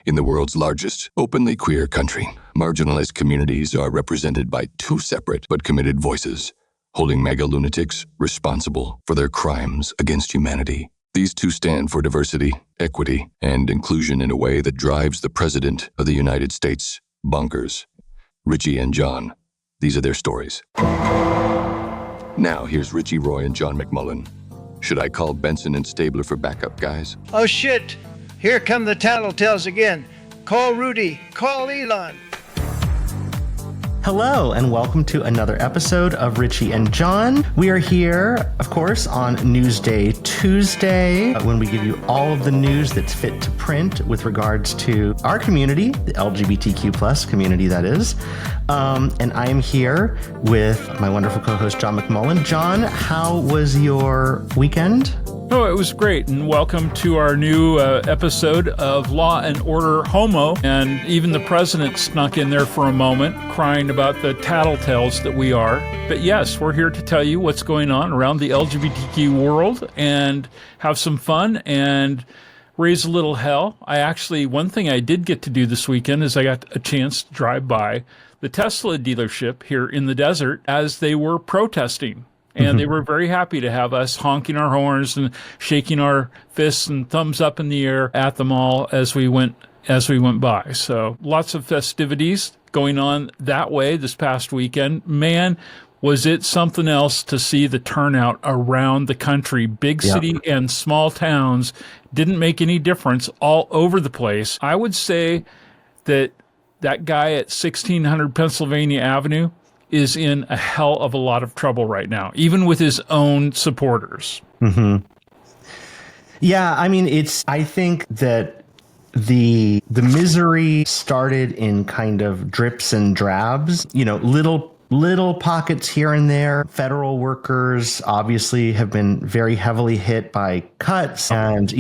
In the world's largest openly queer country, marginalized communities are represented by two separate but committed voices, holding MAGA lunatics responsible for their crimes against humanity. These two stand for diversity, equity, and inclusion in a way that drives the President of the United States bonkers. Richie and John. These are their stories. Now, here's Richie, Roy, and John McMullen. Should I call Benson and Stabler for backup, guys? Oh, shit. Here come the tattletales again. Call Rudy. Call Elon. Hello, and welcome to another episode of Richie and John. We are here, of course, on Newsday Tuesday, when we give you all of the news that's fit to print with regards to our community, the LGBTQ plus community, that is. And I am here with my wonderful co-host, John McMullen. John, how was your weekend? Oh, it was great, and welcome to our new episode of Law and Order Homo. And even the president snuck in there for a moment, crying about the tattletales that we are. But yes, we're here to tell you what's going on around the LGBTQ world and have some fun and raise a little hell. One thing I did get to do this weekend is I got a chance to drive by the Tesla dealership here in the desert as they were protesting. And they were very happy to have us honking our horns and shaking our fists and thumbs up in the air at them all as we went by. So lots of festivities going on that way this past weekend. Man, was it something else to see the turnout around the country. Big city and small towns didn't make any difference, all over the place. I would say that guy at 1600 Pennsylvania Avenue is in a hell of a lot of trouble right now, even with his own supporters. Mm-hmm. Yeah, I mean, I think that the misery started in kind of drips and drabs, little pockets here and there. Federal workers obviously have been very heavily hit by cuts and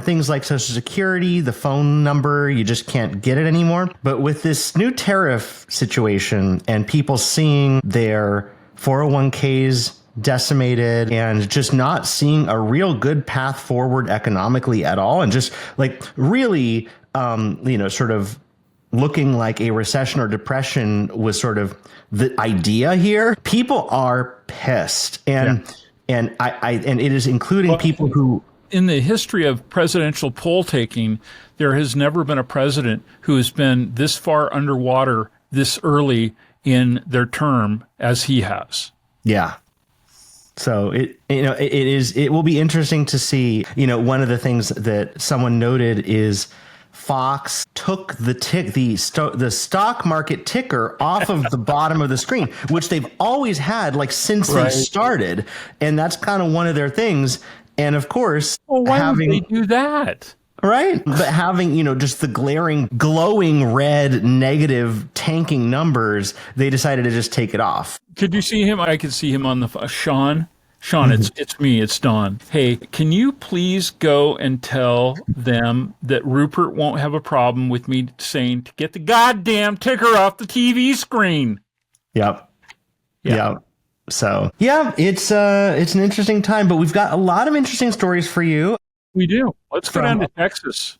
things like Social Security, the phone number, you just can't get it anymore. But with this new tariff situation and people seeing their 401ks decimated and just not seeing a real good path forward economically at all, and just like really, sort of looking like a recession or depression was sort of the idea here. People are pissed, and it is including people who. In the history of presidential poll taking, there has never been a president who has been this far underwater this early in their term as he has. Yeah. So it will be interesting to see. One of the things that someone noted is Fox took the stock market ticker off of the bottom of the screen, which they've always had since they started. And that's kind of one of their things. And of course, why would they do that? Right. But having, just the glaring, glowing red negative tanking numbers, they decided to just take it off. Could you see him? I could see him on the Sean, it's me, it's Don. Hey, can you please go and tell them that Rupert won't have a problem with me saying to get the goddamn ticker off the TV screen? Yep. So, it's an interesting time, but we've got a lot of interesting stories for you. We do. Let's go down to Texas.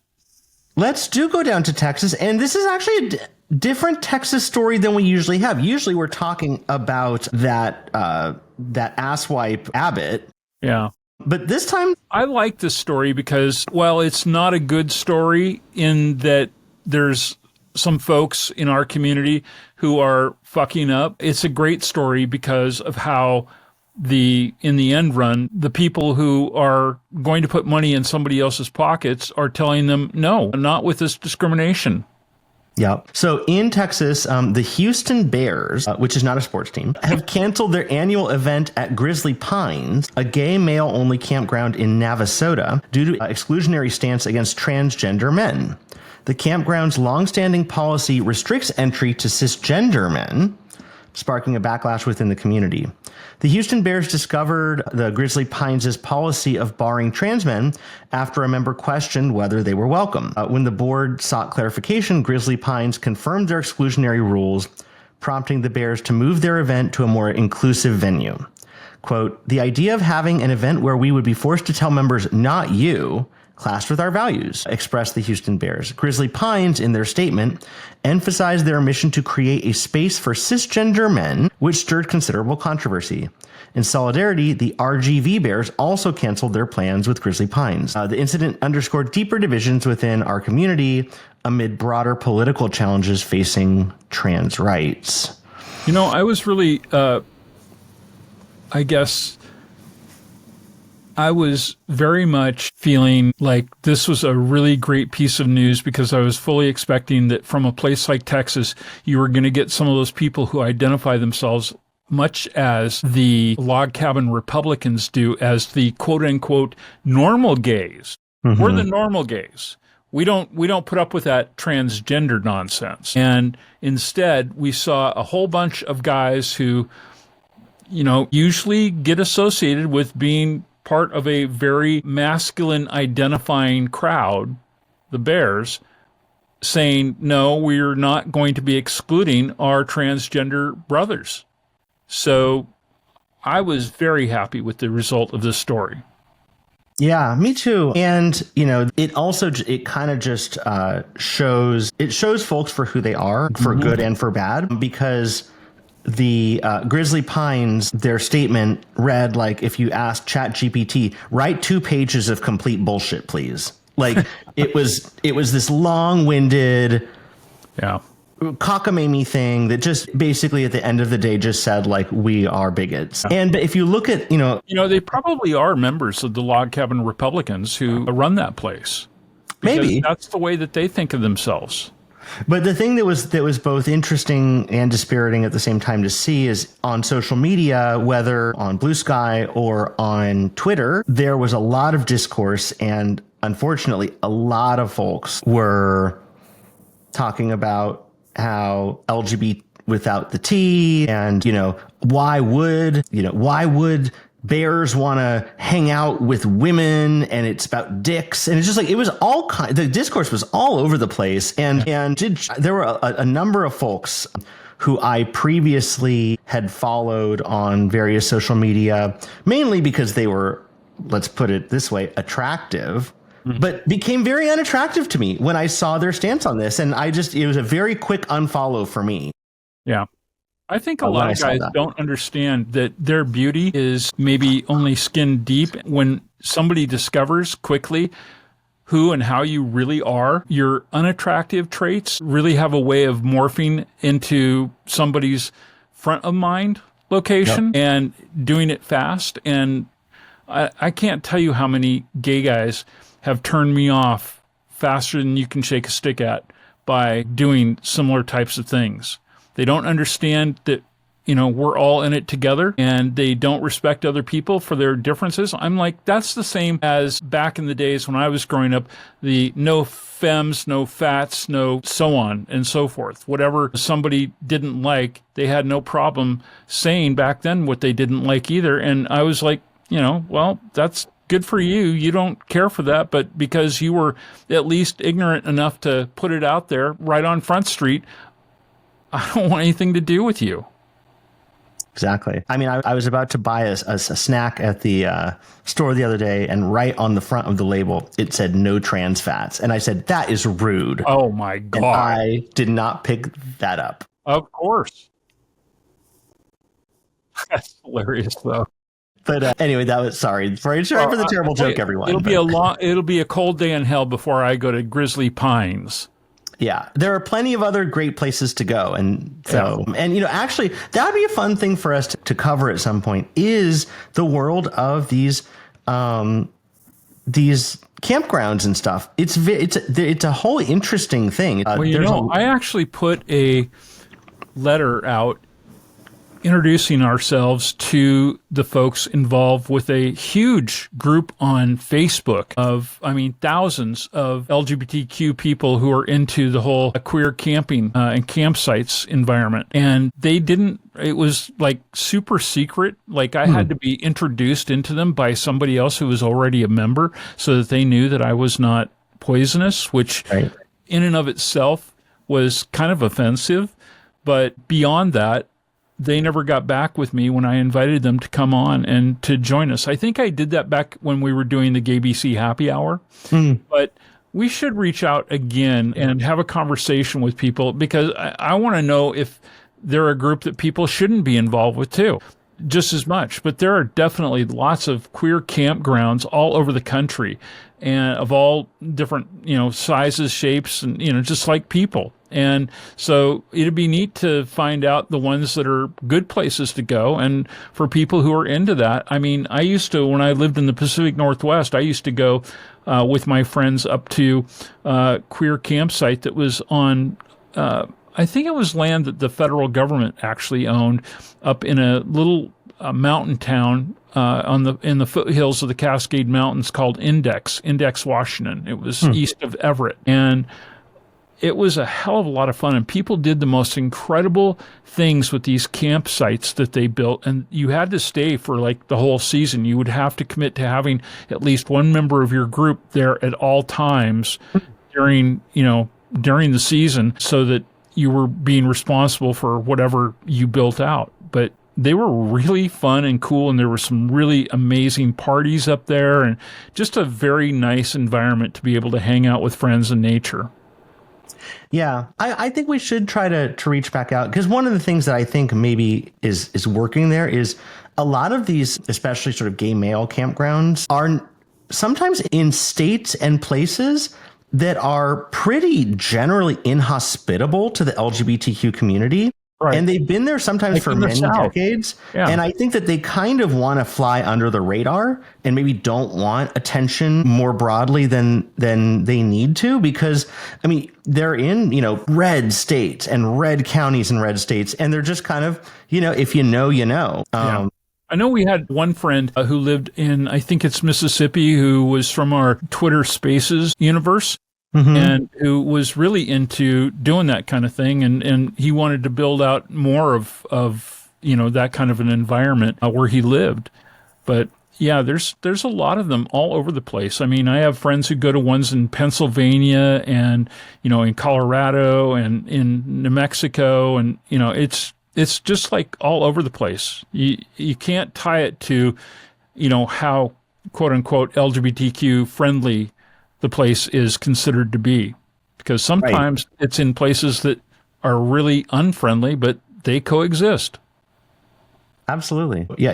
Let's go down to Texas. And this is actually a different Texas story than we usually have. Usually we're talking about that asswipe Abbott. Yeah. But this time I like this story because, well, it's not a good story in that there's some folks in our community who are fucking up. It's a great story because of how in the end run, the people who are going to put money in somebody else's pockets are telling them, no, not with this discrimination. Yeah. So in Texas, the Houston Bears, which is not a sports team, have canceled their annual event at Grizzly Pines, a gay male-only campground in Navasota, due to exclusionary stance against transgender men. The campground's longstanding policy restricts entry to cisgender men, sparking a backlash within the community. The Houston Bears discovered the Grizzly Pines' policy of barring trans men after a member questioned whether they were welcome. When the board sought clarification, Grizzly Pines confirmed their exclusionary rules, prompting the Bears to move their event to a more inclusive venue. Quote, "The idea of having an event where we would be forced to tell members, not you, clashed with our values, expressed the Houston Bears. Grizzly Pines, in their statement, emphasized their mission to create a space for cisgender men, which stirred considerable controversy. In solidarity, the RGV Bears also canceled their plans with Grizzly Pines. The incident underscored deeper divisions within our community amid broader political challenges facing trans rights. You know, I was really, I guess, I was very much feeling like this was a really great piece of news because I was fully expecting that from a place like Texas, you were going to get some of those people who identify themselves much as the log cabin Republicans do as the quote unquote normal gays. Mm-hmm. We're the normal gays. We don't put up with that transgender nonsense. And instead, we saw a whole bunch of guys who, you know, usually get associated with being part of a very masculine identifying crowd, the Bears, saying, no, we're not going to be excluding our transgender brothers. So I was very happy with the result of this story. Yeah, me too. And, you know, it kind of just shows folks for who they are, for mm-hmm. good and for bad, because the Grizzly Pines, their statement read like, if you ask ChatGPT, write 2 pages of complete bullshit, please. Like it was this long-winded, cockamamie thing that just basically at the end of the day just said like, we are bigots. And if you look at, you know, they probably are members of the log cabin Republicans who run that place. Maybe that's the way that they think of themselves. But the thing that was both interesting and dispiriting at the same time to see is on social media, whether on Blue Sky or on Twitter, there was a lot of discourse, and unfortunately, a lot of folks were talking about how LGBT without the T, and why would bears want to hang out with women, and it's about dicks, and it's just like it was all the discourse was all over the place, and there were a number of folks who I previously had followed on various social media, mainly because they were, let's put it this way, attractive, but became very unattractive to me when I saw their stance on this, and it was a very quick unfollow for me. Yeah. I think a lot of guys don't understand that their beauty is maybe only skin deep. When somebody discovers quickly who and how you really are, your unattractive traits really have a way of morphing into somebody's front of mind location and doing it fast. And I can't tell you how many gay guys have turned me off faster than you can shake a stick at by doing similar types of things. They don't understand that, we're all in it together, and they don't respect other people for their differences. I'm like, that's the same as back in the days when I was growing up, the no femmes, no fats, no so on and so forth. Whatever somebody didn't like, they had no problem saying back then what they didn't like either. And I was like, well, that's good for you. You don't care for that, but because you were at least ignorant enough to put it out there right on Front Street, I don't want anything to do with you. Exactly. I mean, I was about to buy a snack at the store the other day, and right on the front of the label, it said no trans fats. And I said, that is rude. Oh, my God. And I did not pick that up. Of course. That's hilarious, though. But anyway, that was sorry for the terrible joke, everyone. It'll be a cold day in hell before I go to Grizzly Pines. Yeah, there are plenty of other great places to go. And so, and actually, that would be a fun thing for us to cover at some point, is the world of these campgrounds and stuff. It's a whole interesting thing. I actually put a letter out introducing ourselves to the folks involved with a huge group on Facebook of, thousands of LGBTQ people who are into the whole queer camping and campsites environment. And it was like super secret. Like I had to be introduced into them by somebody else who was already a member so that they knew that I was not poisonous, which in and of itself was kind of offensive. But beyond that, they never got back with me when I invited them to come on and to join us. I think I did that back when we were doing the GayBC Happy Hour, but we should reach out again and have a conversation with people, because I want to know if they're a group that people shouldn't be involved with too, just as much. But there are definitely lots of queer campgrounds all over the country, and of all different, sizes, shapes, and, just like people. And so it'd be neat to find out the ones that are good places to go. And for people who are into that, I mean, I used to, when I lived in the Pacific Northwest, I used to go with my friends up to a queer campsite that was on, I think it was land that the federal government actually owned, up in a little mountain town in the foothills of the Cascade Mountains called Index, Washington. It was east of Everett. And it was a hell of a lot of fun, and people did the most incredible things with these campsites that they built, and you had to stay for like the whole season. You would have to commit to having at least one member of your group there at all times during the season, so that you were being responsible for whatever you built out. But they were really fun and cool, and there were some really amazing parties up there, and just a very nice environment to be able to hang out with friends in nature. Yeah, I think we should try to reach back out, because one of the things that I think maybe is working there is a lot of these, especially sort of gay male campgrounds, are sometimes in states and places that are pretty generally inhospitable to the LGBTQ community. Right. And they've been there sometimes for many decades. Yeah. And I think that they kind of want to fly under the radar and maybe don't want attention more broadly than they need to, because, I mean, they're in, red states and red counties and red states. And they're just kind of, if you know, you know. Yeah. I know we had one friend who lived in, I think it's Mississippi, who was from our Twitter Spaces universe. And who was really into doing that kind of thing. And he wanted to build out more of that kind of an environment where he lived. But yeah, there's a lot of them all over the place. I mean, I have friends who go to ones in Pennsylvania and, in Colorado and in New Mexico. And, it's just like all over the place. You can't tie it to, how quote unquote LGBTQ friendly the place is considered to be, because sometimes it's in places that are really unfriendly, but they coexist. Absolutely. Yeah,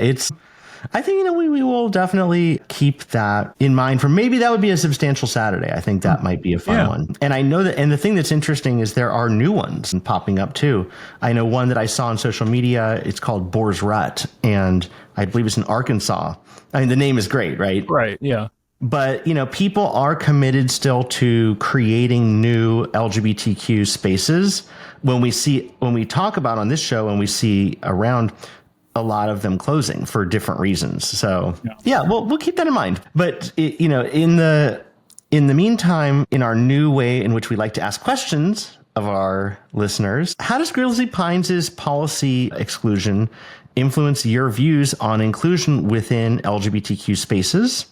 I think, we will definitely keep that in mind for maybe that would be a substantial Saturday. I think that might be a fun one. And I know that, and the thing that's interesting is there are new ones popping up too. I know one that I saw on social media, it's called Boar's Rut, and I believe it's in Arkansas. I mean, the name is great, right? Right, yeah. But, people are committed still to creating new LGBTQ spaces. When we talk about on this show, and we see around a lot of them closing for different reasons. So, we'll keep that in mind. But, in the meantime, in our new way in which we like to ask questions of our listeners, how does Grizzly Pines' policy exclusion influence your views on inclusion within LGBTQ spaces?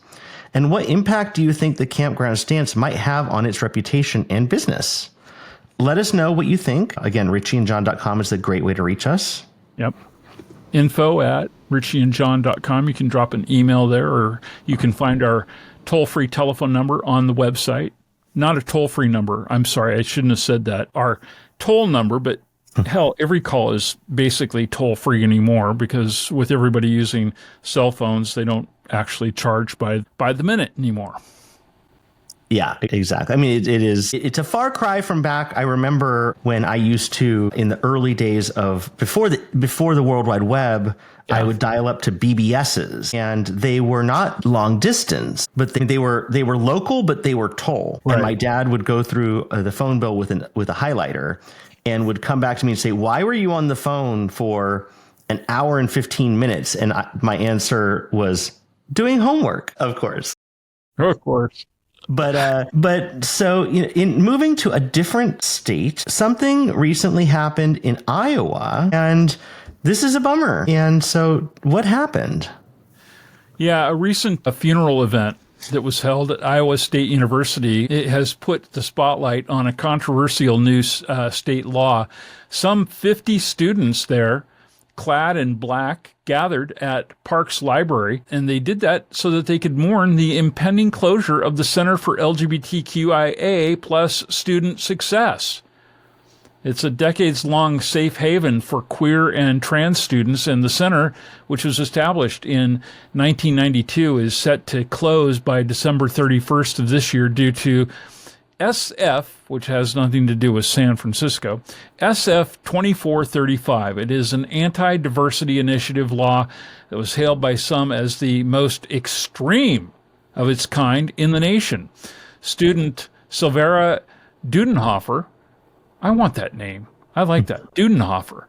And what impact do you think the campground stance might have on its reputation and business? Let us know what you think. Again, richieandjohn.com is the great way to reach us. Yep. info@richieandjohn.com. You can drop an email there, or you can find our toll-free telephone number on the website. Not a toll-free number. I'm sorry, I shouldn't have said that. Our toll number, but hell, every call is basically toll-free anymore, because with everybody using cell phones, they don't actually charge by the minute anymore. Yeah, exactly. I mean, it's a far cry from back. I remember when I used to, in the early days of before the World Wide Web, I would dial up to BBSs, and they were not long distance, but they were local, but they were toll. Right. And my dad would go through the phone bill with a highlighter, and would come back to me and say, "Why were you on the phone for an hour and 15 minutes?" And my answer was, doing homework, of course. Of course. But so in moving to a different state, something recently happened in Iowa, and this is a bummer. And so what happened? Yeah, a recent funeral event that was held at Iowa State University, it has put the spotlight on a controversial new state law. Some 50 students there clad in black gathered at Parks Library, and they did that so that they could mourn the impending closure of the Center for LGBTQIA plus Student Success. It's a decades-long safe haven for queer and trans students, and the center, which was established in 1992, is set to close by December 31st of this year due to SF, which has nothing to do with San Francisco, SF 2435. It is an anti-diversity initiative law that was hailed by some as the most extreme of its kind in the nation. Student Silvera Dudenhofer, I want that name. I like that. Dudenhofer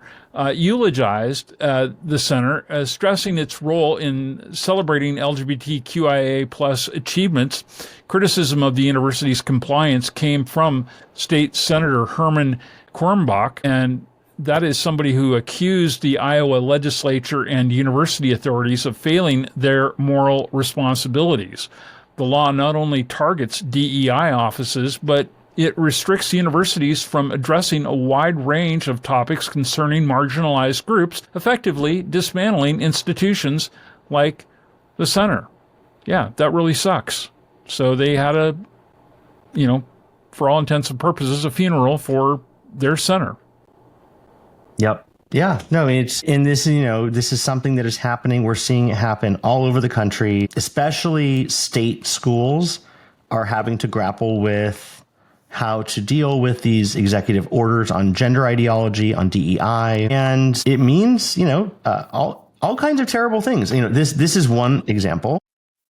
eulogized the center, stressing its role in celebrating LGBTQIA plus achievements. Criticism of the university's compliance came from State Senator Herman Kornbach, and that is somebody who accused the Iowa legislature and university authorities of failing their moral responsibilities. The law not only targets DEI offices, but it restricts universities from addressing a wide range of topics concerning marginalized groups, effectively dismantling institutions like the center. Yeah, that really sucks. So they had for all intents and purposes, a funeral for their center. Yep. Yeah, no, this is something that is happening. We're seeing it happen all over the country, especially state schools are having to grapple with how to deal with these executive orders on gender ideology, on DEI. And it means, all kinds of terrible things. This is one example.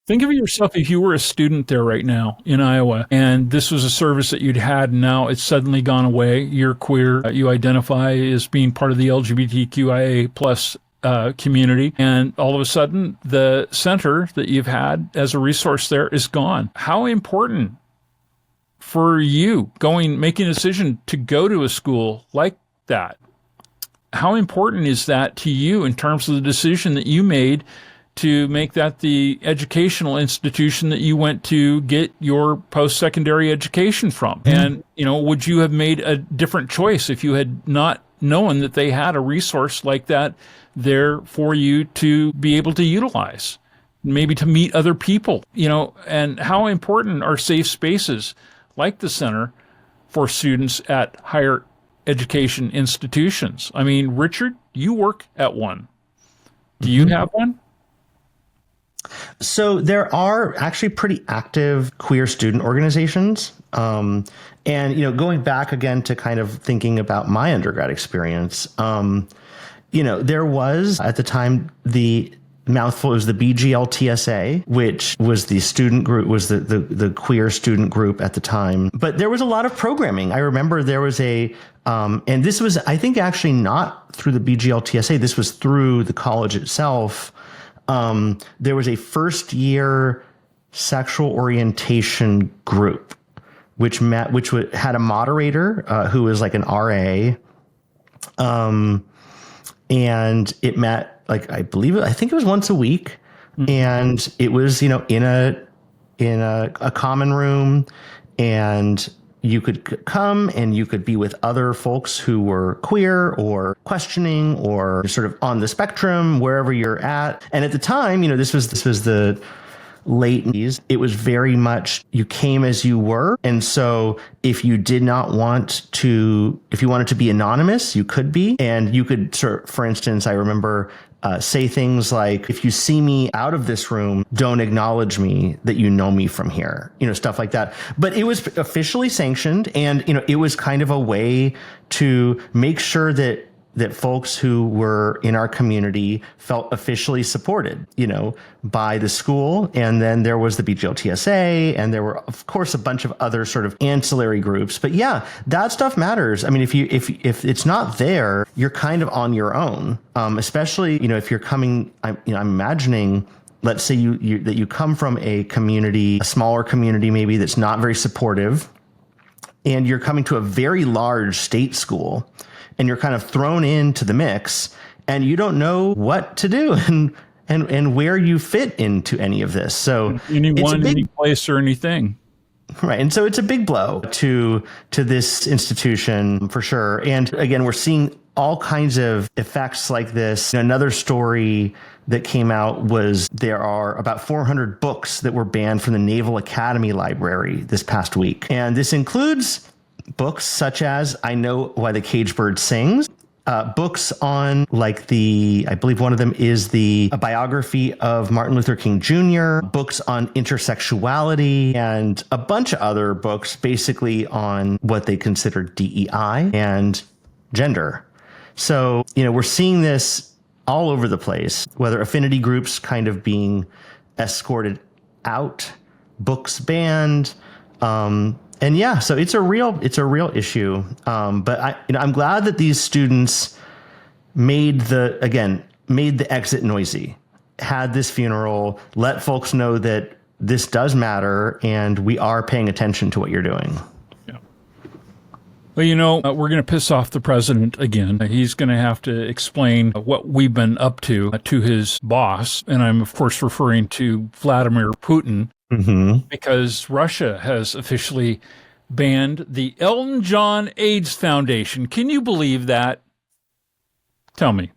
Think of yourself if you were a student there right now in Iowa, and this was a service that you'd had, and now it's suddenly gone away. You're queer. You identify as being part of the LGBTQIA plus community, and all of a sudden the center that you've had as a resource there is gone. How important for you making a decision to go to a school like that? How important is that to you in terms of the decision that you made to make that the educational institution that you went to get your post-secondary education from? And, would you have made a different choice if you had not known that they had a resource like that there for you to be able to utilize, maybe to meet other people, and how important are safe spaces like the center for students at higher education institutions? I mean, Richard, you work at one. Do you have one? So there are actually pretty active queer student organizations. And, going back again to kind of thinking about my undergrad experience, there was at the time the mouthful is the BGLTSA, which was the student group, was the queer student group at the time. But there was a lot of programming. I remember there was and this was, I think, actually not through the BGLTSA. This was through the college itself. There was a first year sexual orientation group, which had a moderator who was like an RA. And it met, I think it was once a week. And it was, in a common room, and you could come and you could be with other folks who were queer or questioning or sort of on the spectrum, wherever you're at. And at the time, this was the late 80s. It was very much you came as you were. And so if you wanted to be anonymous, you could be. And you could for instance, I remember say things like, if you see me out of this room, don't acknowledge me that you know me from here, stuff like that. But it was officially sanctioned, and, it was kind of a way to make sure that folks who were in our community felt officially supported, by the school. And then there was the BGLTSA, and there were, of course, a bunch of other sort of ancillary groups. But yeah, that stuff matters. I mean, if it's not there, you're kind of on your own. Especially, if you're coming, I'm imagining, let's say that you come from a community, a smaller community, maybe that's not very supportive, and you're coming to a very large state school, and you're kind of thrown into the mix, and you don't know what to do and where you fit into any of this. So any place or anything. Right. And so it's a big blow to this institution for sure. And again, we're seeing all kinds of effects like this. Another story that came out was there are about 400 books that were banned from the Naval Academy Library this past week. And this includes books such as I Know Why the Caged Bird Sings, books on I believe one of them is a biography of Martin Luther King Jr., books on intersexuality, and a bunch of other books basically on what they consider DEI and gender. So, we're seeing this all over the place, whether affinity groups kind of being escorted out, books banned, and yeah, so it's a real issue. But I'm glad that these students made the exit noisy, had this funeral, let folks know that this does matter and we are paying attention to what you're doing. Yeah. Well, we're going to piss off the president again. He's going to have to explain what we've been up to his boss. And I'm, of course, referring to Vladimir Putin. Mm-hmm. Because Russia has officially banned the Elton John AIDS Foundation. Can you believe that? Tell me.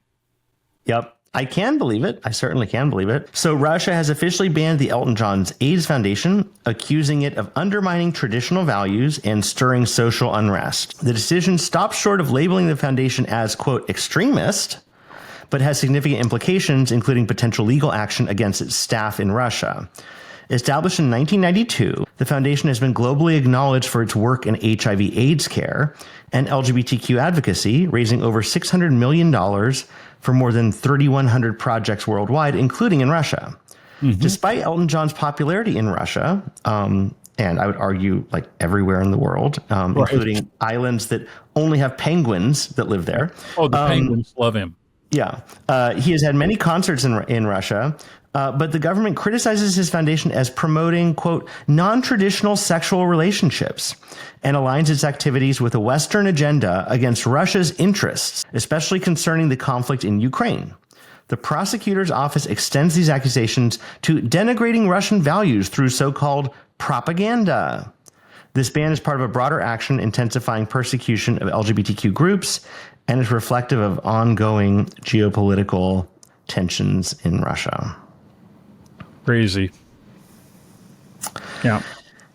Yep, I can believe it. I certainly can believe it. So Russia has officially banned the Elton John AIDS Foundation, accusing it of undermining traditional values and stirring social unrest. The decision stops short of labeling the foundation as, quote, extremist, but has significant implications, including potential legal action against its staff in Russia. Established in 1992, the foundation has been globally acknowledged for its work in HIV/AIDS care and LGBTQ advocacy, raising over $600 million for more than 3,100 projects worldwide, including in Russia. Mm-hmm. Despite Elton John's popularity in Russia, and I would argue like everywhere in the world, right, including islands that only have penguins that live there. Oh, the penguins love him. Yeah. He has had many concerts in Russia, but the government criticizes his foundation as promoting, quote, non-traditional sexual relationships and aligns its activities with a Western agenda against Russia's interests, especially concerning the conflict in Ukraine. The prosecutor's office extends these accusations to denigrating Russian values through so-called propaganda. This ban is part of a broader action intensifying persecution of LGBTQ groups and is reflective of ongoing geopolitical tensions in Russia. Crazy. Yeah.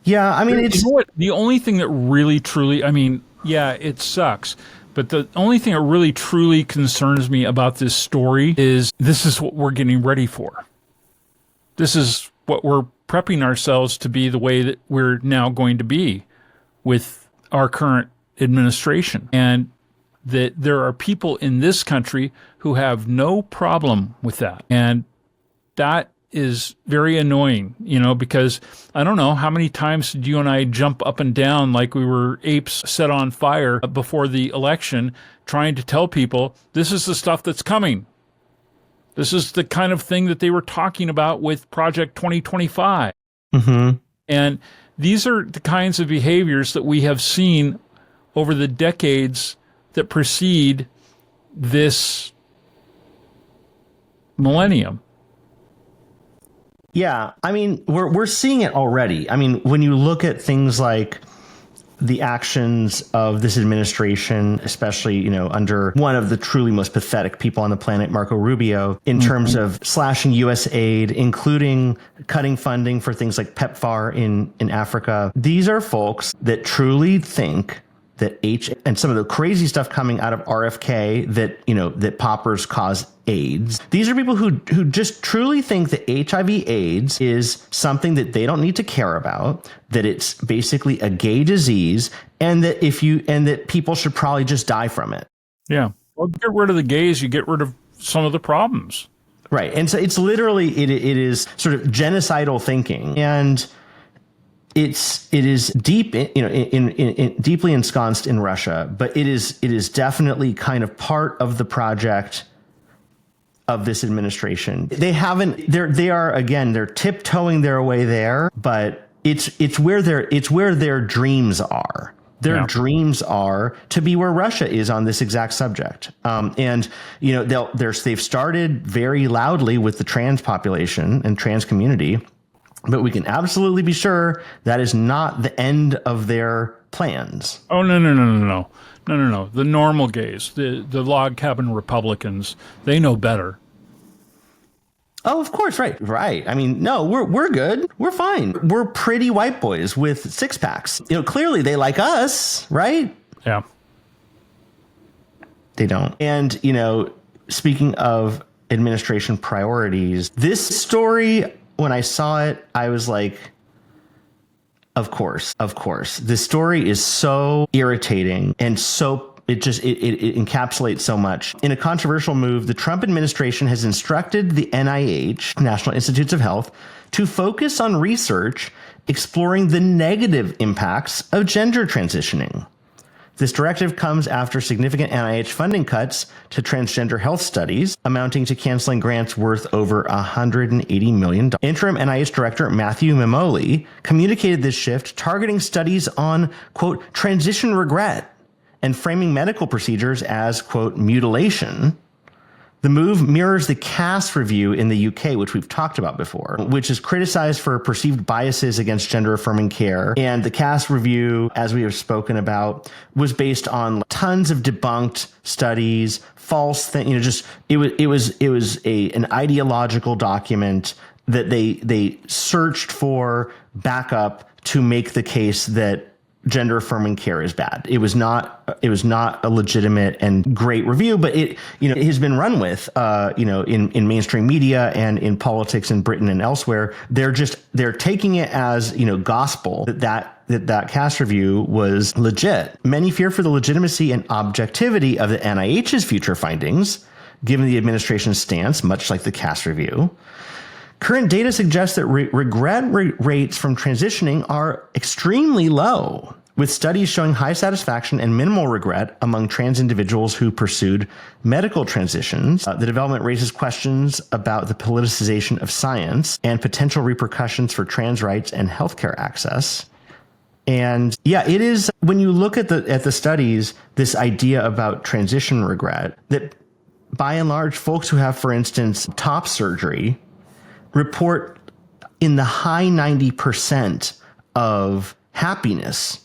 Yeah, I mean, you know what? The only thing that really, truly, I mean, yeah, it sucks. But the only thing that really, truly concerns me about this story is this is what we're getting ready for. This is what we're prepping ourselves to be the way that we're now going to be with our current administration. And that there are people in this country who have no problem with that. And that is very annoying, because I don't know how many times did you and I jump up and down like we were apes set on fire before the election, trying to tell people this is the stuff that's coming. This is the kind of thing that they were talking about with Project 2025. Mm-hmm. And these are the kinds of behaviors that we have seen over the decades that precede this millennium. Yeah, I mean, we're seeing it already. I mean, when you look at things like the actions of this administration, especially, under one of the truly most pathetic people on the planet, Marco Rubio, in terms of slashing U.S. aid, including cutting funding for things like PEPFAR in Africa. These are folks that truly think that and some of the crazy stuff coming out of RFK that poppers cause AIDS. These are people who just truly think that HIV/AIDS is something that they don't need to care about, that it's basically a gay disease, and that people should probably just die from it. Yeah. Well, get rid of the gays, you get rid of some of the problems. Right. And so it's literally it is sort of genocidal thinking, and it is deep, in deeply ensconced in Russia, but it is definitely kind of part of the project of this administration. They're tiptoeing their way there, but it's where their dreams are. Their dreams are to be where Russia is on this exact subject. They've started very loudly with the trans population and trans community. But we can absolutely be sure that is not the end of their plans. Oh, no. The normal gays, the log cabin Republicans, they know better. Oh, of course. Right. I mean, no, we're good. We're fine. We're pretty white boys with six packs. Clearly they like us, right? Yeah. They don't. And, speaking of administration priorities, this story, when I saw it, I was like, of course. This story is so irritating and so it encapsulates so much. In a controversial move, the Trump administration has instructed the NIH, National Institutes of Health, to focus on research exploring the negative impacts of gender transitioning. This directive comes after significant NIH funding cuts to transgender health studies, amounting to canceling grants worth over $180 million. Interim NIH Director Matthew McMullen communicated this shift, targeting studies on, quote, transition regret, and framing medical procedures as, quote, mutilation. The move mirrors the Cass review in the UK, which we've talked about before, which is criticized for perceived biases against gender-affirming care. And the Cass review, as we have spoken about, was based on tons of debunked studies, false things. It was an ideological document that they searched for backup to make the case that gender affirming care is bad. It was not a legitimate and great review, but it has been run with, in mainstream media and in politics in Britain and elsewhere. They're taking it as, gospel that Cass review was legit. Many fear for the legitimacy and objectivity of the NIH's future findings, given the administration's stance, much like the Cass review. Current data suggests that regret rates from transitioning are extremely low, with studies showing high satisfaction and minimal regret among trans individuals who pursued medical transitions. The development raises questions about the politicization of science and potential repercussions for trans rights and healthcare access. And yeah, it is, when you look at the studies, this idea about transition regret, that by and large, folks who have, for instance, top surgery report in the high 90% of happiness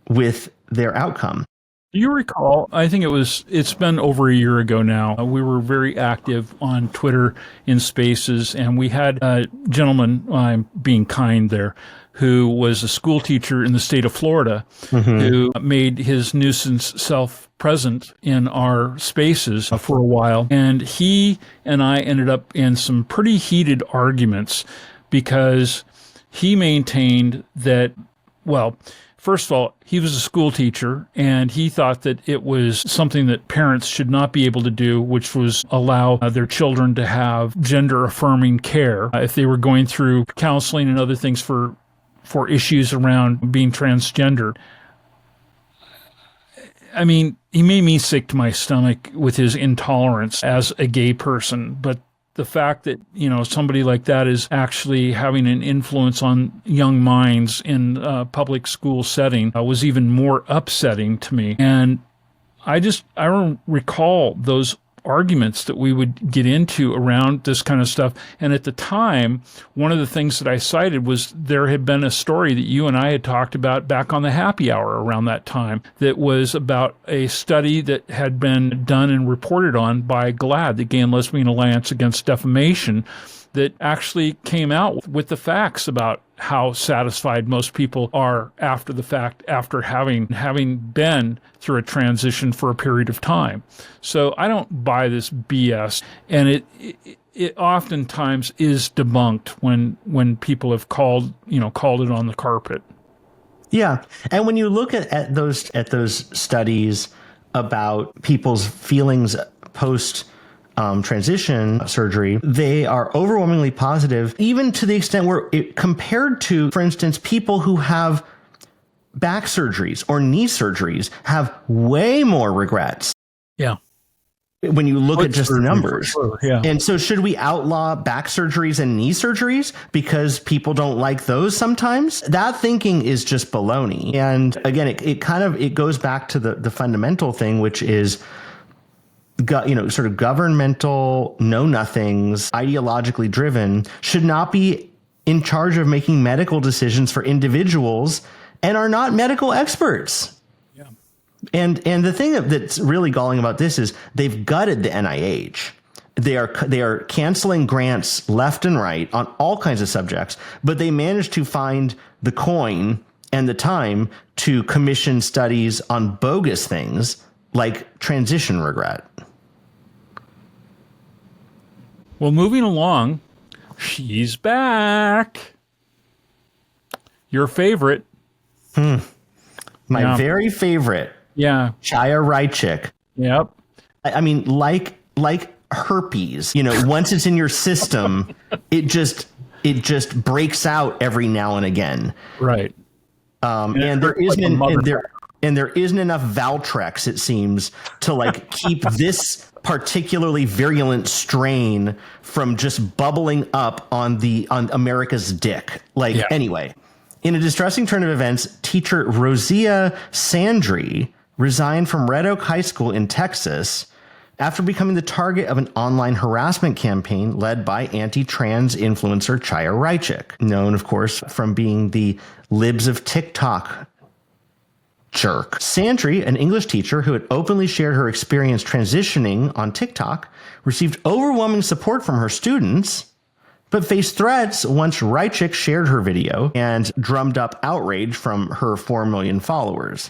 with their outcome. Do you recall, I think it's been over a year ago now, we were very active on Twitter in Spaces, and we had a gentleman, I'm being kind there, who was a school teacher in the state of Florida, who made his nuisance self present in our spaces for a while. And he and I ended up in some pretty heated arguments because he maintained that, well, first of all, he was a school teacher and he thought that it was something that parents should not be able to do, which was allow their children to have gender affirming care if they were going through counseling and other things for issues around being transgender. I mean, he made me sick to my stomach with his intolerance as a gay person. But the fact that, somebody like that is actually having an influence on young minds in a public school setting was even more upsetting to me. And I don't recall those arguments that we would get into around this kind of stuff. And at the time, one of the things that I cited was there had been a story that you and I had talked about back on the happy hour around that time that was about a study that had been done and reported on by GLAAD, the Gay and Lesbian Alliance Against Defamation, that actually came out with the facts about how satisfied most people are after the fact, after having been through a transition for a period of time. So I don't buy this BS, and it oftentimes is debunked when people have called it on the carpet. Yeah, and when you look at those studies about people's feelings post transition surgery, they are overwhelmingly positive, even to the extent where compared to, for instance, people who have back surgeries or knee surgeries have way more regrets. Yeah. When you look at just the numbers. Sure, yeah. And so should we outlaw back surgeries and knee surgeries because people don't like those sometimes? That thinking is just baloney. And again, it goes back to the fundamental thing, which is sort of governmental know-nothings, ideologically driven, should not be in charge of making medical decisions for individuals and are not medical experts. Yeah. And the thing that's really galling about this is they've gutted the NIH. They are canceling grants left and right on all kinds of subjects, but they managed to find the coin and the time to commission studies on bogus things like transition regret. Well, moving along, she's back. Your favorite. My very favorite. Yeah. Chaya Raichik. Yep. I mean, like herpes, you know, once it's in your system, it just breaks out every now and again. Right. And there isn't enough Valtrex, it seems, to like keep this particularly virulent strain from just bubbling up on America's dick. Anyway, in a distressing turn of events, teacher Rosia Sandri resigned from Red Oak High School in Texas after becoming the target of an online harassment campaign led by anti-trans influencer Chaya Raichik, known, of course, from being the Libs of TikTok jerk. Sandri, an English teacher who had openly shared her experience transitioning on TikTok, received overwhelming support from her students, but faced threats once Raichik shared her video and drummed up outrage from her 4 million followers.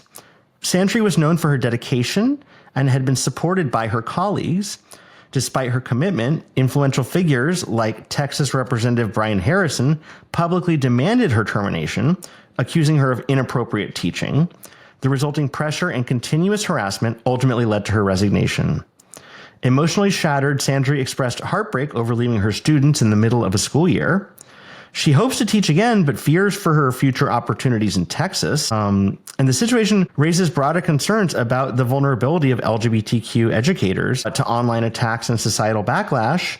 Sandri was known for her dedication and had been supported by her colleagues. Despite her commitment, influential figures like Texas Representative Brian Harrison publicly demanded her termination, accusing her of inappropriate teaching. The resulting pressure and continuous harassment ultimately led to her resignation. Emotionally shattered, Sandri expressed heartbreak over leaving her students in the middle of a school year. She hopes to teach again, but fears for her future opportunities in Texas. And the situation raises broader concerns about the vulnerability of LGBTQ educators to online attacks and societal backlash.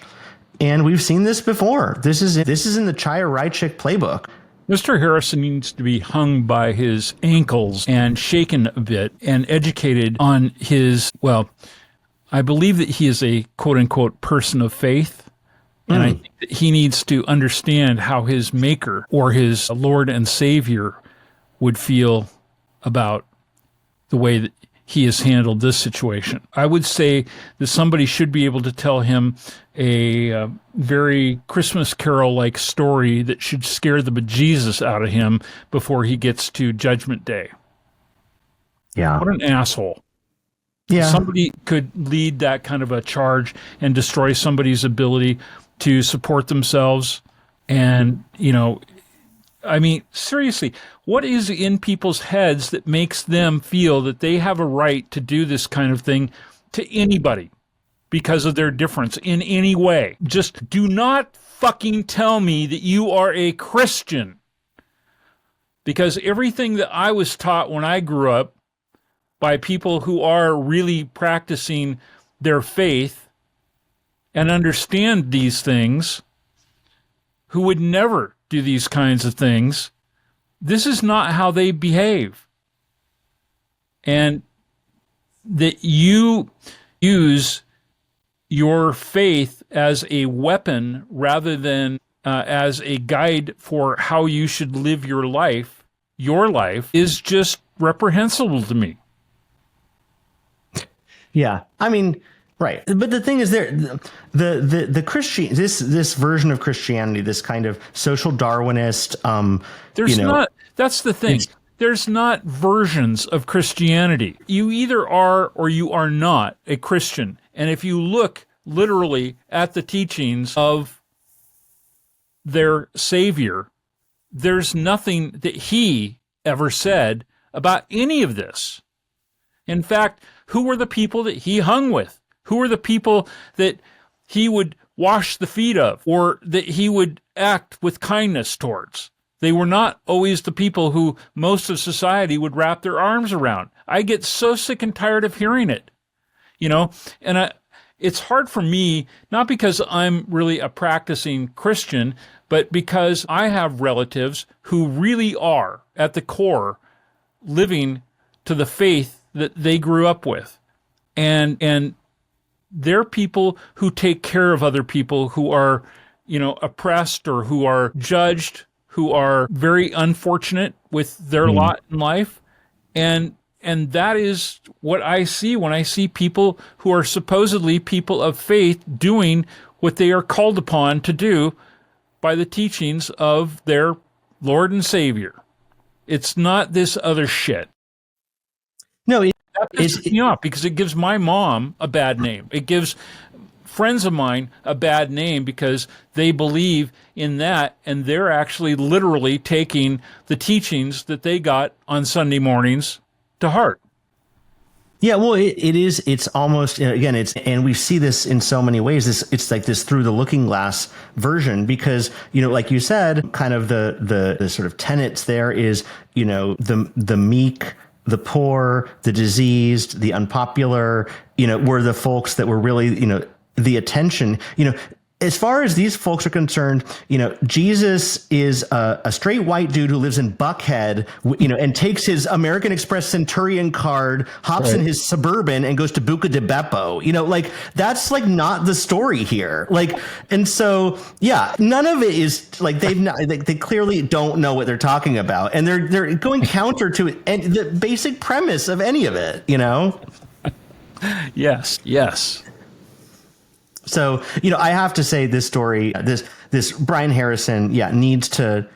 And we've seen this before. This is in the Chaya Raichik playbook. Mr. Harrison needs to be hung by his ankles and shaken a bit and educated on his, well, I believe that he is a quote-unquote person of faith. And I think that he needs to understand how his maker or his Lord and Savior would feel about the way that he has handled this situation. I would say that somebody should be able to tell him a very Christmas Carol-like story that should scare the bejesus out of him before he gets to Judgment Day. Yeah. What an asshole. Yeah. Somebody could lead that kind of a charge and destroy somebody's ability to support themselves. And, you know, I mean, seriously, what is in people's heads that makes them feel that they have a right to do this kind of thing to anybody because of their difference in any way? Just do not fucking tell me that you are a Christian. Because everything that I was taught when I grew up by people who are really practicing their faith and understand these things, who would never do these kinds of things, this is not how they behave. And that you use your faith as a weapon rather than as a guide for how you should live your life is just reprehensible to me. Yeah. I mean, right. But the thing is, the Christian, this version of Christianity, this kind of social Darwinist, that's the thing. There's not versions of Christianity. You either are or you are not a Christian. And if you look literally at the teachings of their Savior, there's nothing that he ever said about any of this. In fact, who were the people that he hung with? Who were the people that he would wash the feet of or that he would act with kindness towards? They were not always the people who most of society would wrap their arms around. I get so sick and tired of hearing it, you know, and it's hard for me, not because I'm really a practicing Christian, but because I have relatives who really are at the core living to the faith that they grew up with. And they're people who take care of other people who are, you know, oppressed or who are judged, who are very unfortunate with their lot in life. And that is what I see when I see people who are supposedly people of faith doing what they are called upon to do by the teachings of their Lord and Savior. It's not this other shit. No, That pisses me off because it gives my mom a bad name. It gives friends of mine a bad name because they believe in that, and they're actually literally taking the teachings that they got on Sunday mornings to heart. Yeah, well, it's almost, again, and we see this in so many ways. It's like this through the looking glass version, because, like you said, kind of the sort of tenets there is, the meek, the poor, the diseased, the unpopular, were the folks that were really, the attention, as far as these folks are concerned, Jesus is a straight white dude who lives in Buckhead, and takes his American Express Centurion card, hops in his Suburban and goes to Buca di Beppo. That's like not the story here. And so, yeah, none of it is like they clearly don't know what they're talking about, and they're going counter to it and the basic premise of any of it. Yes. So, I have to say this story, this Brian Harrison, needs to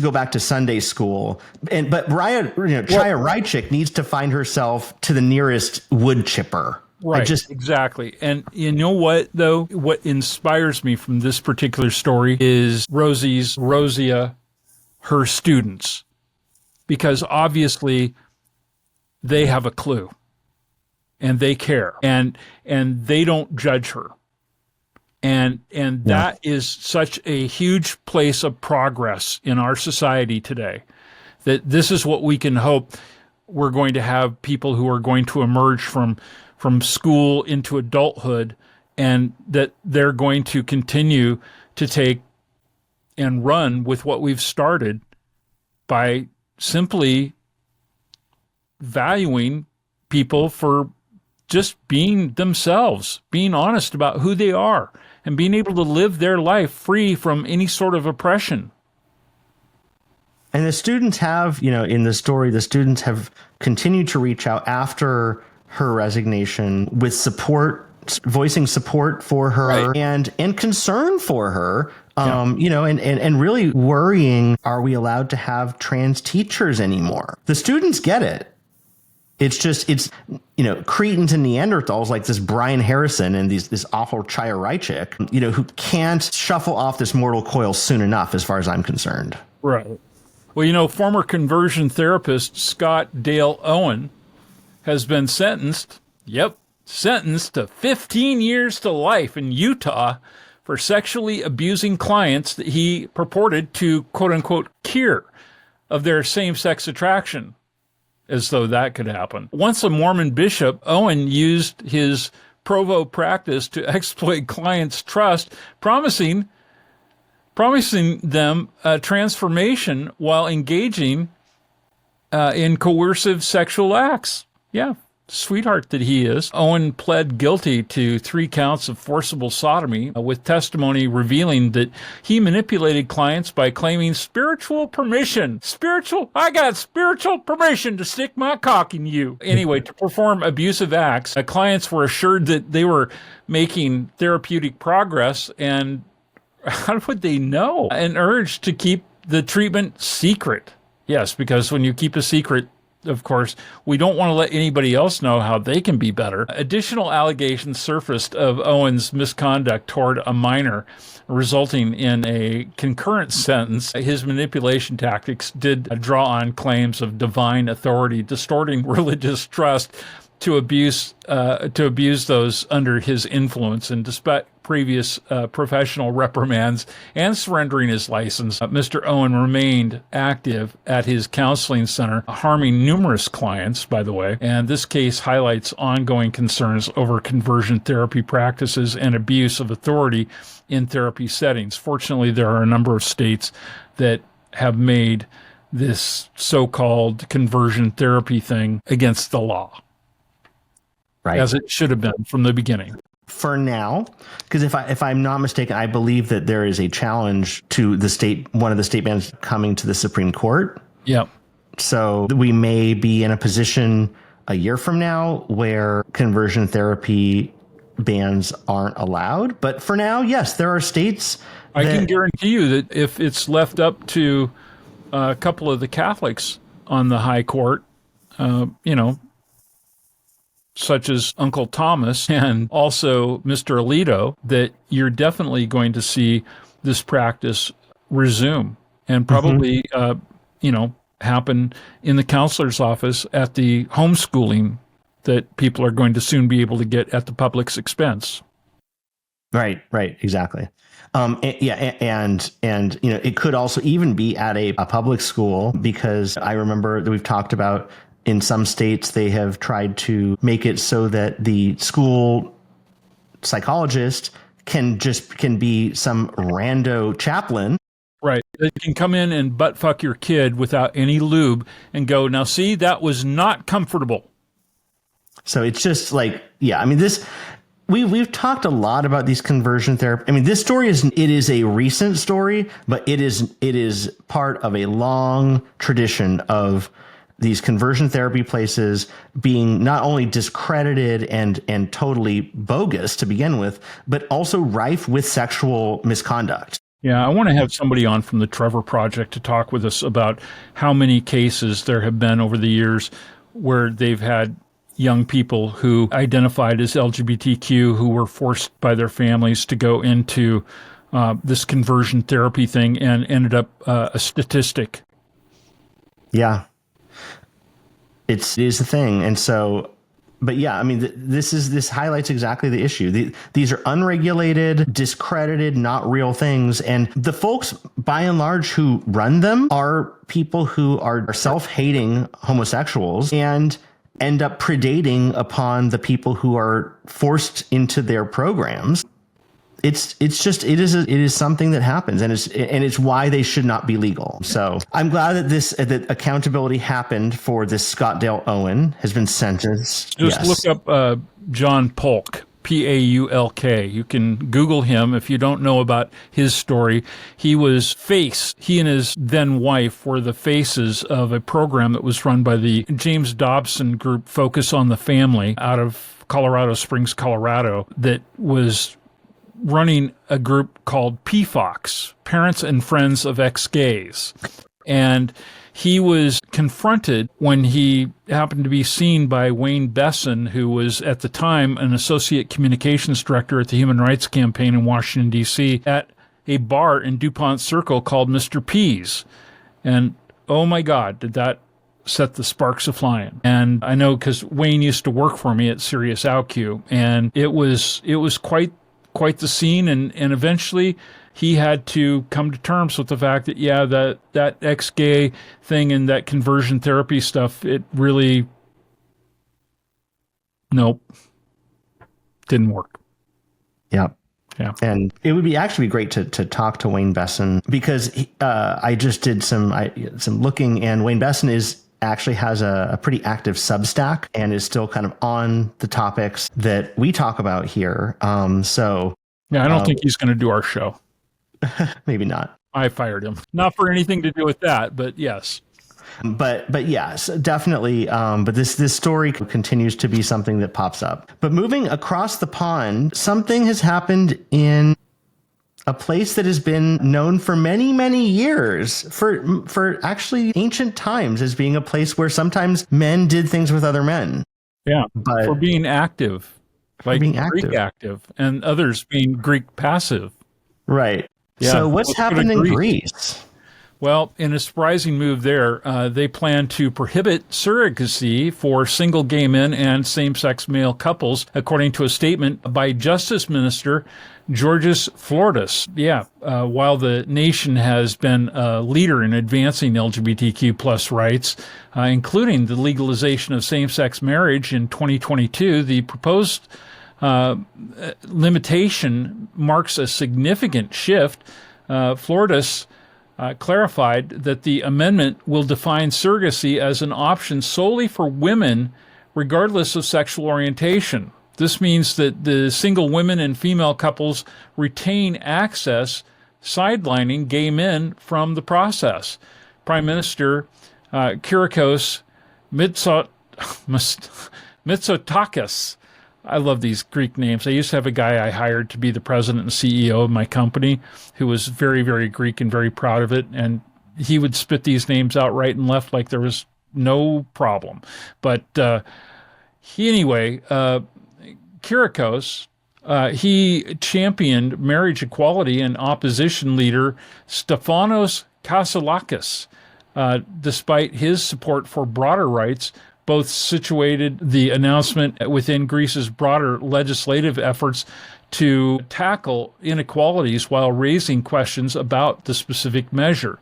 go back to Sunday school. But Chaya Rychik needs to find herself to the nearest wood chipper. Right. Exactly. And you know what, though? What inspires me from this particular story is Rosia, her students, because obviously they have a clue. And they care, and they don't judge her, and that is such a huge place of progress in our society today. That this is what we can hope. We're going to have people who are going to emerge from school into adulthood, and that they're going to continue to take and run with what we've started by simply valuing people for just being themselves, being honest about who they are, and being able to live their life free from any sort of oppression. And the students have, in the story, the students have continued to reach out after her resignation with support, voicing support for her, and concern for her. And really worrying, are we allowed to have trans teachers anymore? The students get it. It's just, Cretans and Neanderthals like this Brian Harrison and this awful Chaya Rychik, who can't shuffle off this mortal coil soon enough, as far as I'm concerned. Right. Well, former conversion therapist Scott Dale Owen has been sentenced to 15 years to life in Utah for sexually abusing clients that he purported to, quote unquote, cure of their same-sex attraction. As though that could happen. Once a Mormon bishop, Owen used his Provo practice to exploit clients' trust, promising them a transformation while engaging in coercive sexual acts. Yeah, sweetheart that he is. Owen pled guilty to 3 counts of forcible sodomy, with testimony revealing that he manipulated clients by claiming spiritual permission. I got spiritual permission to stick my cock in you. Anyway, to perform abusive acts, clients were assured that they were making therapeutic progress, and how would they know? And urged to keep the treatment secret. Yes, because when you keep a secret, of course, we don't want to let anybody else know how they can be better. Additional allegations surfaced of Owen's misconduct toward a minor, resulting in a concurrent sentence. His manipulation tactics did draw on claims of divine authority, distorting religious trust to abuse those under his influence. And despite previous professional reprimands and surrendering his license, Mr. Owen remained active at his counseling center, harming numerous clients, by the way. And this case highlights ongoing concerns over conversion therapy practices and abuse of authority in therapy settings. Fortunately, there are a number of states that have made this so-called conversion therapy thing against the law. Right. As it should have been from the beginning. for now, because if I'm not mistaken, I believe that there is a challenge to one of the state bans coming to the Supreme Court. Yeah. So we may be in a position a year from now where conversion therapy bans aren't allowed. But for now, yes, there are states. I can guarantee you that if it's left up to a couple of the Catholics on the high court, such as Uncle Thomas and also Mr. Alito, that you're definitely going to see this practice resume and probably, happen in the counselor's office at the homeschooling that people are going to soon be able to get at the public's expense. Right, exactly. And it could also even be at a public school, because I remember that we've talked about in some states, they have tried to make it so that the school psychologist can be some rando chaplain. Right. They can come in and butt fuck your kid without any lube and go, now see, that was not comfortable. So it's just like, we've talked a lot about these conversion therapy. I mean, this story is a recent story, but it is part of a long tradition of these conversion therapy places being not only discredited and totally bogus to begin with, but also rife with sexual misconduct. Yeah, I want to have somebody on from the Trevor Project to talk with us about how many cases there have been over the years where they've had young people who identified as LGBTQ who were forced by their families to go into this conversion therapy thing and ended up a statistic. Yeah. It is a thing. And so, but yeah, I mean, this highlights exactly the issue. These are unregulated, discredited, not real things. And the folks, by and large, who run them are people who are self-hating homosexuals and end up predating upon the people who are forced into their programs. It is something that happens, and it's why they should not be legal. So I'm glad that accountability happened for this Scott Dale Owen has been sentenced. Just look up John Polk, Paulk. You can Google him if you don't know about his story. He and his then wife were the faces of a program that was run by the James Dobson group, Focus on the Family, out of Colorado Springs, Colorado, that was running a group called PFOX, Parents and Friends of Ex-Gays. And he was confronted when he happened to be seen by Wayne Besson, who was at the time an associate communications director at the Human Rights Campaign in Washington, D.C., at a bar in DuPont Circle called Mr. P's. And oh my God, did that set the sparks a-flying. And I know because Wayne used to work for me at Sirius OutQ, and it was quite the scene, and eventually he had to come to terms with the fact that, that ex-gay thing and that conversion therapy stuff, it really, nope, didn't work. Yep. Yeah. And it would be actually great to talk to Wayne Besson, because I just did some looking, and Wayne Besson actually has a pretty active Substack and is still kind of on the topics that we talk about here. I don't think he's going to do our show. Maybe not. I fired him. Not for anything to do with that, but yes. But yes, definitely. But this story continues to be something that pops up. But moving across the pond, something has happened in a place that has been known for many, many years, for actually ancient times, as being a place where sometimes men did things with other men. Yeah, but for being active, like being Greek active, and others being Greek passive. Right. Yeah. So what's happened in Greece? Well, in a surprising move there, they plan to prohibit surrogacy for single gay men and same-sex male couples, according to a statement by Justice Minister Georgios Flordas. While the nation has been a leader in advancing LGBTQ plus rights, including the legalization of same-sex marriage in 2022, the proposed limitation marks a significant shift. Flordas clarified that the amendment will define surrogacy as an option solely for women, regardless of sexual orientation. This means that the single women and female couples retain access, sidelining gay men from the process. Prime Minister Kyriakos Mitsotakis. I love these Greek names. I used to have a guy I hired to be the president and CEO of my company who was very, very Greek and very proud of it. And he would spit these names out right and left like there was no problem. But Kyriakos, he championed marriage equality, and opposition leader Stefanos Kasselakis, despite his support for broader rights, both situated the announcement within Greece's broader legislative efforts to tackle inequalities while raising questions about the specific measure.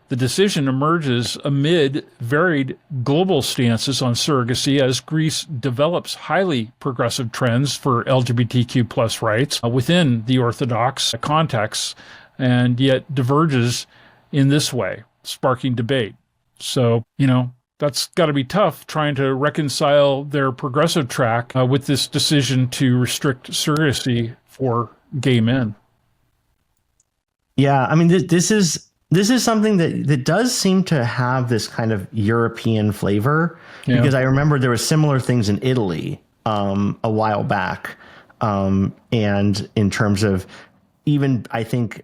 The decision emerges amid varied global stances on surrogacy as Greece develops highly progressive trends for LGBTQ plus rights within the Orthodox context, and yet diverges in this way, sparking debate. So, that's got to be tough trying to reconcile their progressive track with this decision to restrict surrogacy for gay men. Yeah, I mean, this is something that does seem to have this kind of European flavor, because I remember there were similar things in Italy a while back. And in terms of even, I think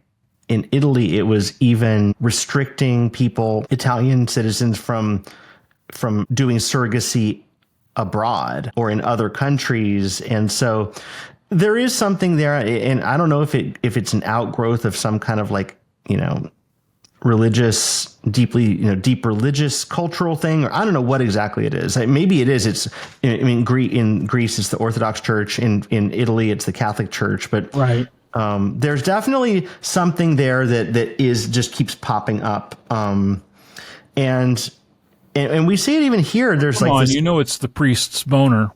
in Italy, it was even restricting Italian citizens from doing surrogacy abroad or in other countries. And so there is something there. And I don't know if it's an outgrowth of some kind of religious, deep religious cultural thing, or I don't know what exactly it is. Maybe it is. In Greece, it's the Orthodox Church. In Italy, it's the Catholic Church. But right. There's definitely something there that just keeps popping up. And we see it even here. There's it's the priest's boner.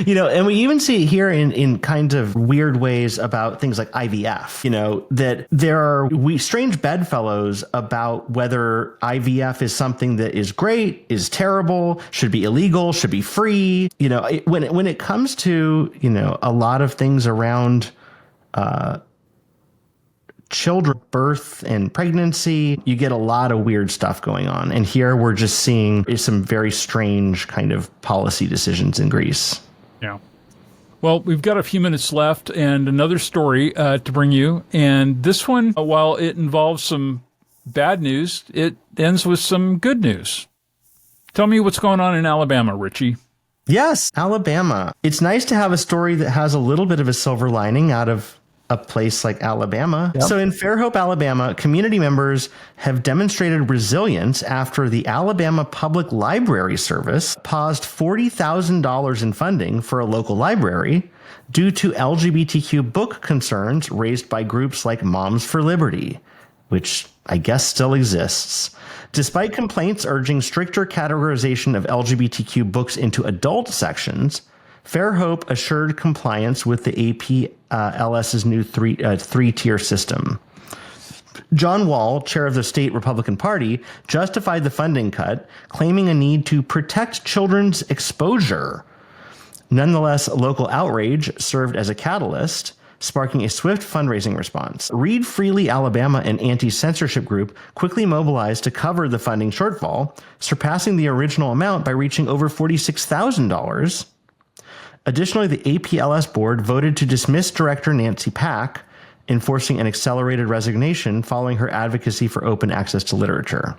And we even see it here in kind of weird ways about things like IVF, that there are strange bedfellows about whether IVF is something that is great, is terrible, should be illegal, should be free. When it comes to, a lot of things around children, birth and pregnancy, you get a lot of weird stuff going on. And here we're just seeing some very strange kind of policy decisions in Greece. Yeah. Well, we've got a few minutes left and another story to bring you. And this one, while it involves some bad news, it ends with some good news. Tell me what's going on in Alabama, Richie. Yes, Alabama. It's nice to have a story that has a little bit of a silver lining out of a place like Alabama. Yep. So in Fairhope, Alabama, community members have demonstrated resilience after the Alabama Public Library Service paused $40,000 in funding for a local library due to LGBTQ book concerns raised by groups like Moms for Liberty, which I guess still exists. Despite complaints urging stricter categorization of LGBTQ books into adult sections, Fairhope assured compliance with the APLS's new three-tier system. John Wall, chair of the state Republican Party, justified the funding cut, claiming a need to protect children's exposure. Nonetheless, local outrage served as a catalyst, sparking a swift fundraising response. Read Freely Alabama, an anti-censorship group, quickly mobilized to cover the funding shortfall, surpassing the original amount by reaching over $46,000. Additionally, the APLS board voted to dismiss director Nancy Pack, enforcing an accelerated resignation following her advocacy for open access to literature.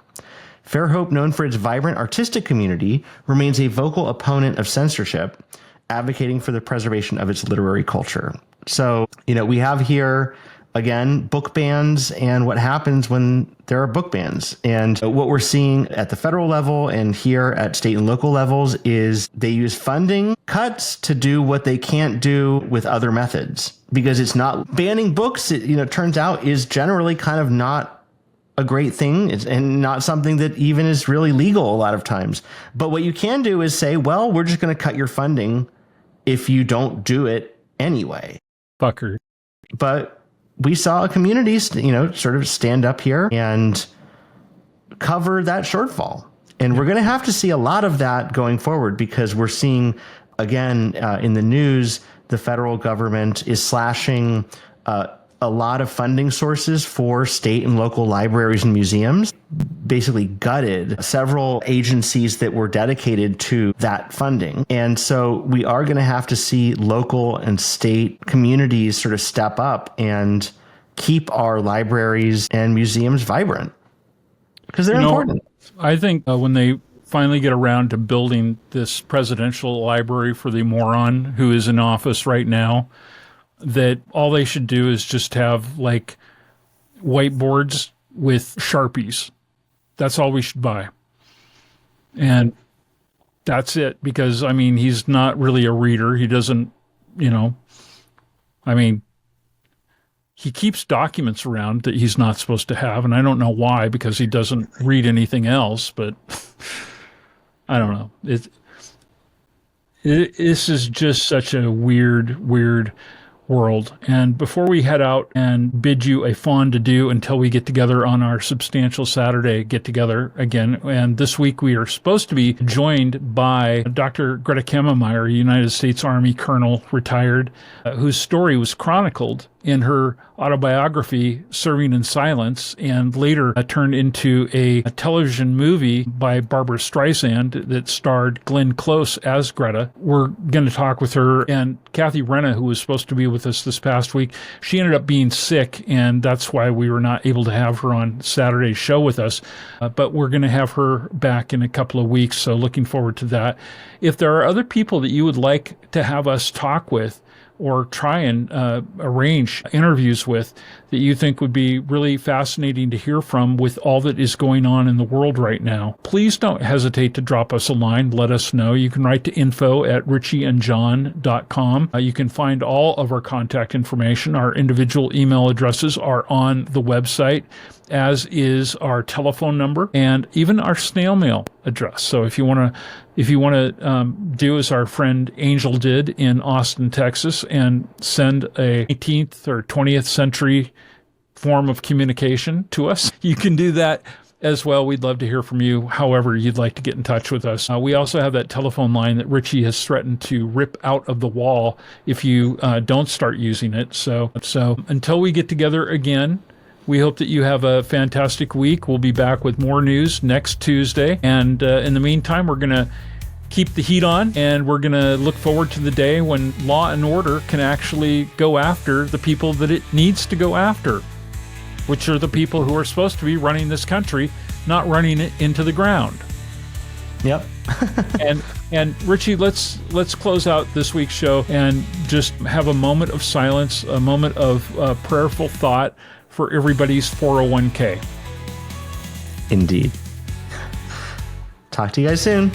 Fairhope, known for its vibrant artistic community, remains a vocal opponent of censorship, advocating for the preservation of its literary culture. So, we have here, again, book bans and what happens when there are book bans. And what we're seeing at the federal level and here at state and local levels is they use funding cuts to do what they can't do with other methods, because it's not banning books. It turns out is generally kind of not a great thing and not something that even is really legal a lot of times. But what you can do is say, well, we're just going to cut your funding if you don't do it anyway. Fucker. But we saw a community, sort of stand up here and cover that shortfall. And we're going to have to see a lot of that going forward, because we're seeing again, in the news, the federal government is slashing a lot of funding sources for state and local libraries and museums, basically gutted several agencies that were dedicated to that funding. And so we are going to have to see local and state communities sort of step up and keep our libraries and museums vibrant because they're important. I think when they finally get around to building this presidential library for the moron who is in office right now, that all they should do is just have like whiteboards with Sharpies. That's all we should buy. And that's it. Because, I mean, he's not really a reader. He doesn't, he keeps documents around that he's not supposed to have. And I don't know why, because he doesn't read anything else, but I don't know. This is just such a weird world. And before we head out and bid you a fond adieu until we get together on our Substantial Saturday get together again, and this week we are supposed to be joined by Dr. Greta Kemmemeyer, a United States Army colonel, retired, whose story was chronicled in her autobiography, Serving in Silence, and later turned into a television movie by Barbara Streisand that starred Glenn Close as Greta. We're going to talk with her, and Kathy Renna, who was supposed to be with us this past week, she ended up being sick, and that's why we were not able to have her on Saturday's show with us. But we're going to have her back in a couple of weeks, so looking forward to that. If there are other people that you would like to have us talk with, or try and arrange interviews with that you think would be really fascinating to hear from with all that is going on in the world right now, please don't hesitate to drop us a line. Let us know. You can write to info@richieandjohn.com. You can find all of our contact information. Our individual email addresses are on the website, as is our telephone number and even our snail mail address. So if you want to do as our friend Angel did in Austin, Texas, and send a 18th or 20th century form of communication to us, you can do that as well. We'd love to hear from you, however you'd like to get in touch with us. We also have that telephone line that Richie has threatened to rip out of the wall if you don't start using it. So until we get together again, we hope that you have a fantastic week. We'll be back with more news next Tuesday. And in the meantime, we're going to keep the heat on, and we're going to look forward to the day when law and order can actually go after the people that it needs to go after, which are the people who are supposed to be running this country, not running it into the ground. Yep. And Richie, let's close out this week's show and just have a moment of silence, a moment of prayerful thought for everybody's 401k. Indeed. Talk to you guys soon.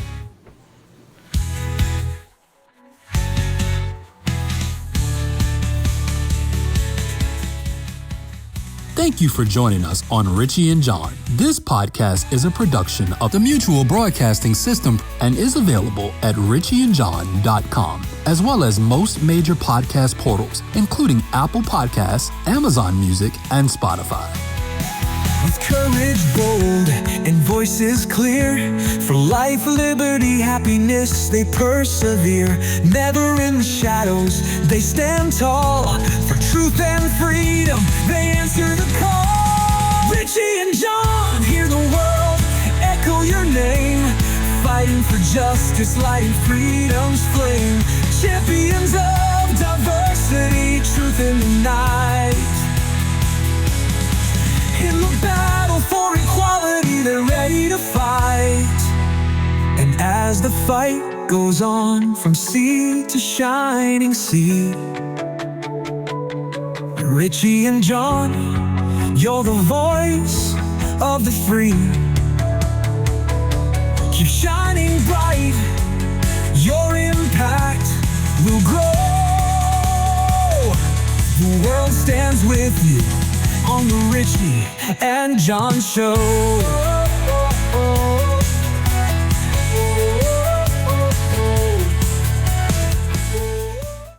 Thank you for joining us on Richie and John. This podcast is a production of the Mutual Broadcasting System and is available at richieandjohn.com, as well as most major podcast portals, including Apple Podcasts, Amazon Music, and Spotify. With courage bold and voices clear, for life, liberty, happiness, they persevere. Never in the shadows, they stand tall. For truth and freedom, they answer the call. Richie and John, hear the world echo your name. Fighting for justice, lighting freedom's flame. Champions of diversity, truth in the night. In the battle for equality, they're ready to fight. And as the fight goes on from sea to shining sea, Richie and John, you're the voice of the free. Keep shining bright, your impact will grow. The world stands with you on the Richie and John Show.